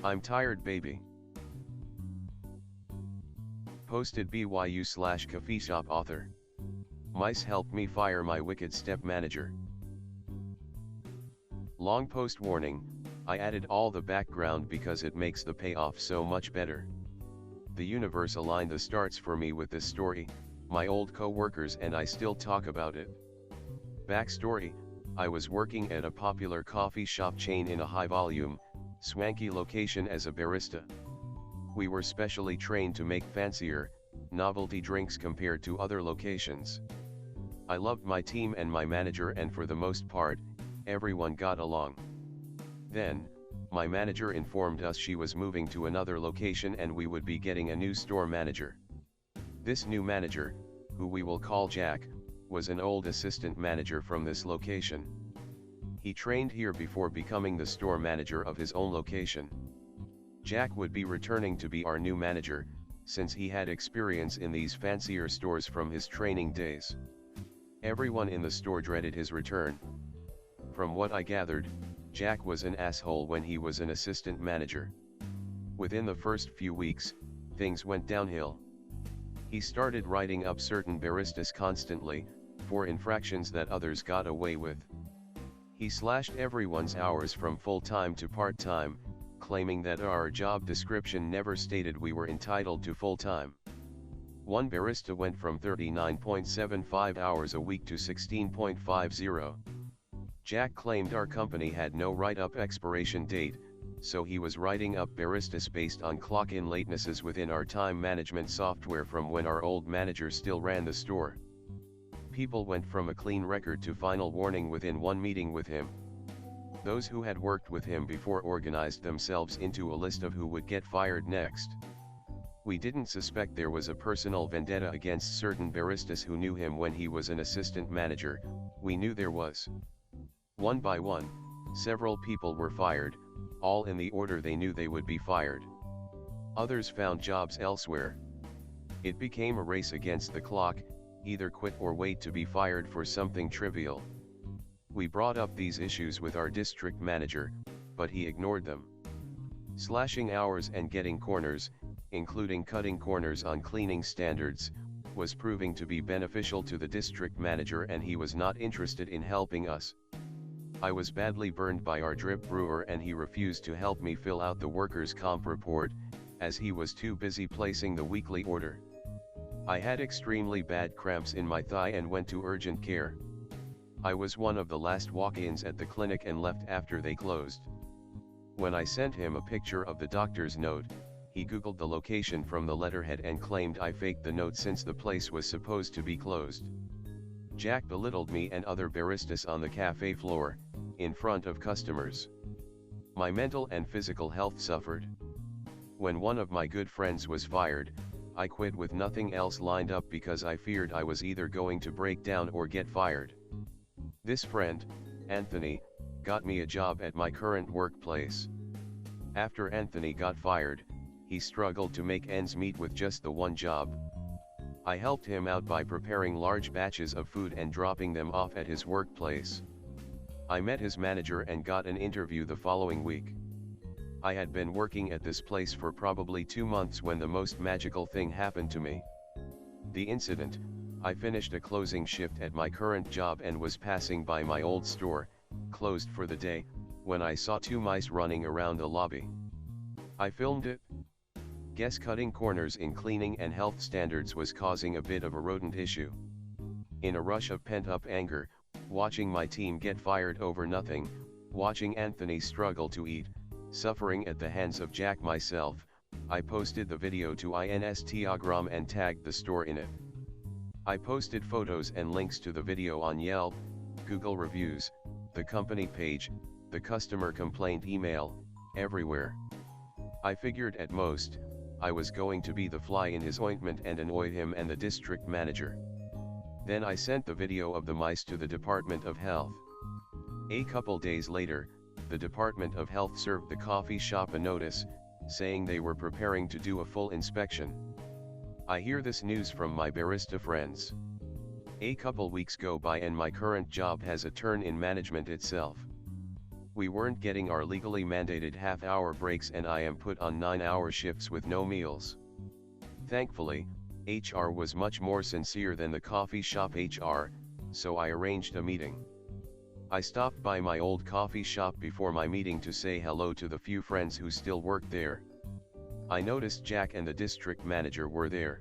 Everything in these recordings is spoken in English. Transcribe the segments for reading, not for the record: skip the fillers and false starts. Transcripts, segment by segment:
I'm tired, baby. Posted BYU/coffee shop author. Mice helped me fire my wicked step manager. Long post warning, I added all the background because it makes the payoff so much better. The universe aligned the starts for me with this story, my old co-workers and I still talk about it. Backstory, I was working at a popular coffee shop chain in a high-volume, swanky location as a barista. We were specially trained to make fancier, novelty drinks compared to other locations. I loved my team and my manager, and for the most part, everyone got along. Then, my manager informed us she was moving to another location and we would be getting a new store manager. This new manager, who we will call Jack, was an old assistant manager from this location. He trained here before becoming the store manager of his own location. Jack would be returning to be our new manager, since he had experience in these fancier stores from his training days. Everyone in the store dreaded his return. From what I gathered, Jack was an asshole when he was an assistant manager. Within the first few weeks, things went downhill. He started writing up certain baristas constantly, for infractions that others got away with. He slashed everyone's hours from full-time to part-time, claiming that our job description never stated we were entitled to full-time. One barista went from 39.75 hours a week to 16.50. Jack claimed our company had no write-up expiration date, so he was writing up baristas based on clock-in latenesses within our time management software from when our old manager still ran the store. People went from a clean record to final warning within one meeting with him. Those who had worked with him before organized themselves into a list of who would get fired next. We didn't suspect there was a personal vendetta against certain baristas who knew him when he was an assistant manager. We knew there was. One by one, several people were fired, all in the order they knew they would be fired. Others found jobs elsewhere. It became a race against the clock, either quit or wait to be fired for something trivial. We brought up these issues with our district manager, but he ignored them. Slashing hours and getting corners, including cutting corners on cleaning standards, was proving to be beneficial to the district manager, and he was not interested in helping us. I was badly burned by our drip brewer and he refused to help me fill out the workers' comp report, as he was too busy placing the weekly order. I had extremely bad cramps in my thigh and went to urgent care. I was one of the last walk-ins at the clinic and left after they closed. When I sent him a picture of the doctor's note, he Googled the location from the letterhead and claimed I faked the note since the place was supposed to be closed. Jack belittled me and other baristas on the cafe floor, in front of customers. My mental and physical health suffered. When one of my good friends was fired, I quit with nothing else lined up because I feared I was either going to break down or get fired. This friend, Anthony, got me a job at my current workplace. After Anthony got fired, he struggled to make ends meet with just the one job. I helped him out by preparing large batches of food and dropping them off at his workplace. I met his manager and got an interview the following week. I had been working at this place for probably 2 months when the most magical thing happened to me. The incident: I finished a closing shift at my current job and was passing by my old store, closed for the day, when I saw 2 mice running around the lobby. I filmed it. Guess cutting corners in cleaning and health standards was causing a bit of a rodent issue. In a rush of pent-up anger, watching my team get fired over nothing, watching Anthony struggle to eat, suffering at the hands of Jack myself, I posted the video to Instagram and tagged the store in it. I posted photos and links to the video on Yelp, Google reviews, the company page, the customer complaint email, everywhere. I figured at most, I was going to be the fly in his ointment and annoy him and the district manager. Then I sent the video of the mice to the Department of Health. A couple days later, the Department of Health served the coffee shop a notice, saying they were preparing to do a full inspection. I hear this news from my barista friends. A couple weeks go by and my current job has a turn in management itself. We weren't getting our legally mandated half-hour breaks and I am put on 9-hour shifts with no meals. Thankfully, HR was much more sincere than the coffee shop HR, so I arranged a meeting. I stopped by my old coffee shop before my meeting to say hello to the few friends who still worked there. I noticed Jack and the district manager were there.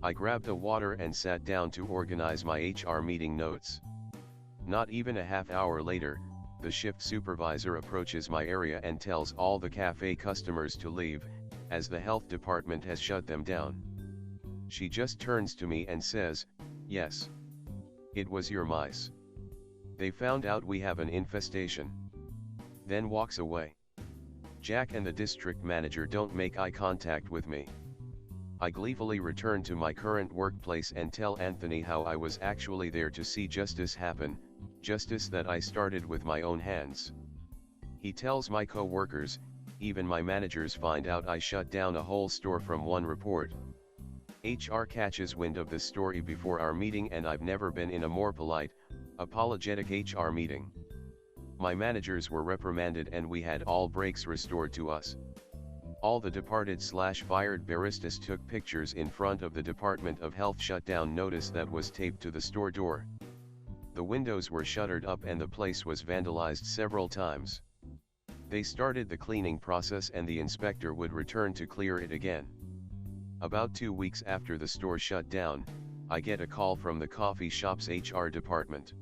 I grabbed a water and sat down to organize my HR meeting notes. Not even a half hour later, the shift supervisor approaches my area and tells all the cafe customers to leave, as the health department has shut them down. She just turns to me and says, "Yes. It was your mice. They found out we have an infestation." Then walks away. Jack and the district manager don't make eye contact with me. I gleefully return to my current workplace and tell Anthony how I was actually there to see justice happen, justice that I started with my own hands. He tells my co-workers, even my managers find out I shut down a whole store from one report. HR catches wind of this story before our meeting and I've never been in a more polite, apologetic HR meeting. My managers were reprimanded and we had all breaks restored to us. All the departed/fired baristas took pictures in front of the Department of Health shutdown notice that was taped to the store door. The windows were shuttered up and the place was vandalized several times. They started the cleaning process and the inspector would return to clear it again. About 2 weeks after the store shut down, I get a call from the coffee shop's HR department.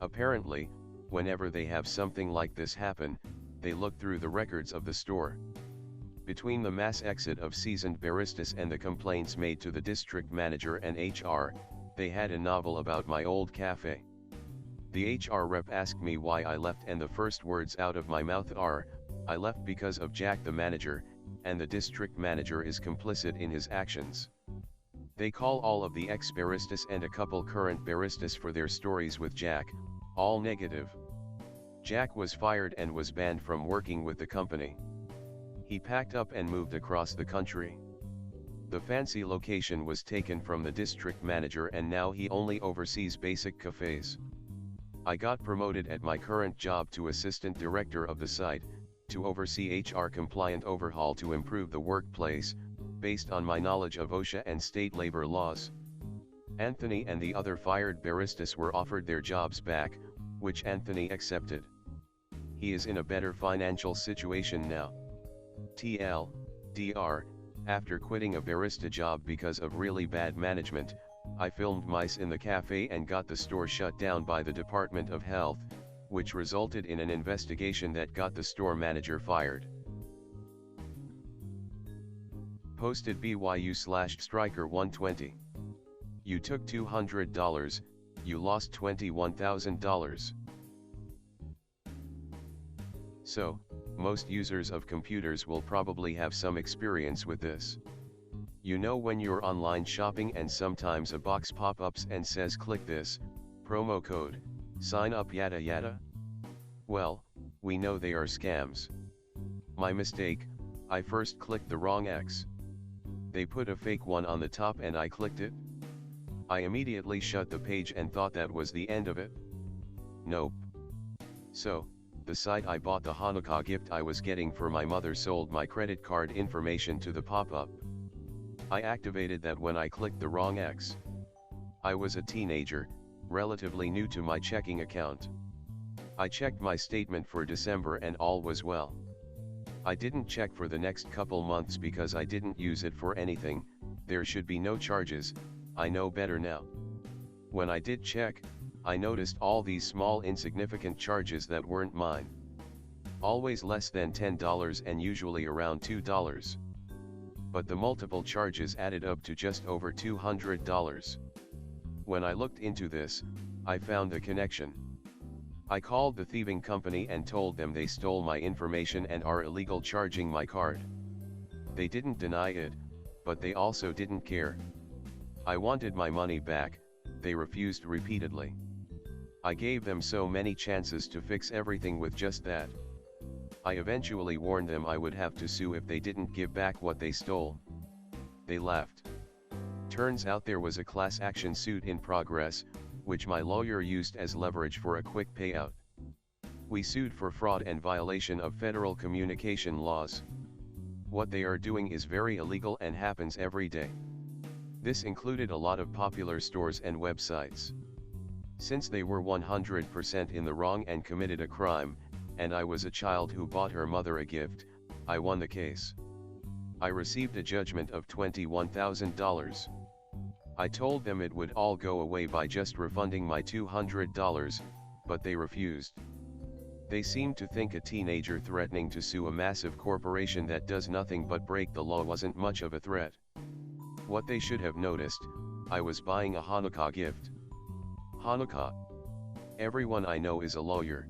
Apparently, whenever they have something like this happen, they look through the records of the store. Between the mass exit of seasoned baristas and the complaints made to the district manager and HR, they had a novel about my old cafe. The HR rep asked me why I left and the first words out of my mouth are, "I left because of Jack the manager, and the district manager is complicit in his actions." They call all of the ex-baristas and a couple current baristas for their stories with Jack, all negative. Jack was fired and was banned from working with the company. He packed up and moved across the country. The fancy location was taken from the district manager and now he only oversees basic cafes. I got promoted at my current job to assistant director of the site, to oversee HR compliant overhaul to improve the workplace, based on my knowledge of OSHA and state labor laws. Anthony and the other fired baristas were offered their jobs back, which Anthony accepted. He is in a better financial situation now. TLDR, after quitting a barista job because of really bad management, I filmed mice in the cafe and got the store shut down by the Department of Health, which resulted in an investigation that got the store manager fired. Posted BYU/Striker120. You took $200, you lost $21,000. So, most users of computers will probably have some experience with this. You know when you're online shopping and sometimes a box pop-ups and says click this, promo code, sign up yada yada? Well, we know they are scams. My mistake, I first clicked the wrong X. They put a fake one on the top and I clicked it. I immediately shut the page and thought that was the end of it. Nope. So, the site I bought the Hanukkah gift I was getting for my mother sold my credit card information to the pop-up. I activated that when I clicked the wrong X. I was a teenager, relatively new to my checking account. I checked my statement for December and all was well. I didn't check for the next couple months because I didn't use it for anything. There should be no charges, I know better now. When I did check, I noticed all these small insignificant charges that weren't mine. Always less than $10 and usually around $2. But the multiple charges added up to just over $200. When I looked into this, I found the connection. I called the thieving company and told them they stole my information and are illegal charging my card. They didn't deny it, but they also didn't care. I wanted my money back, they refused repeatedly. I gave them so many chances to fix everything with just that. I eventually warned them I would have to sue if they didn't give back what they stole. They laughed. Turns out there was a class action suit in progress, which my lawyer used as leverage for a quick payout. We sued for fraud and violation of federal communication laws. What they are doing is very illegal and happens every day. This included a lot of popular stores and websites. Since they were 100% in the wrong and committed a crime, and I was a child who bought her mother a gift, I won the case. I received a judgment of $21,000. I told them it would all go away by just refunding my $200, but they refused. They seemed to think a teenager threatening to sue a massive corporation that does nothing but break the law wasn't much of a threat. What they should have noticed, I was buying a Hanukkah gift. Hanukkah. Everyone I know is a lawyer.